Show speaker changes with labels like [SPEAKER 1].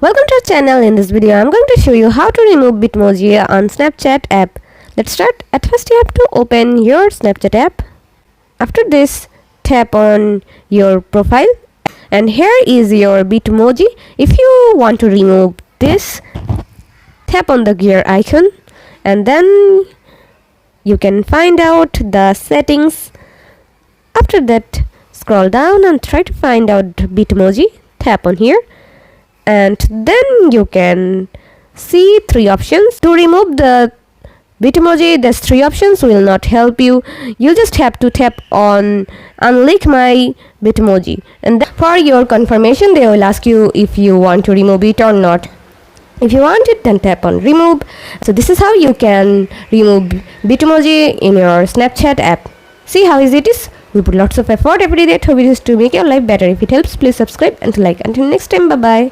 [SPEAKER 1] Welcome to our channel. In this video I'm going to show you how to remove Bitmoji on Snapchat app. Let's start. At first you have to open your Snapchat app. After this, tap on your profile and here is your Bitmoji. If you want to remove this, tap on the gear icon and then you can find out the settings. After that, scroll down and try to find out Bitmoji. Tap on here and then you can see three options. To remove the Bitmoji, these three options will not help you. You just have to tap on unlink my Bitmoji, and for your confirmation they will ask you if you want to remove it or not. If you want it, then tap on remove. So this is how you can remove Bitmoji in your Snapchat app. See how easy it is? We put lots of effort every day to videos to make your life better. If it helps, please subscribe and like. Until next time, bye bye.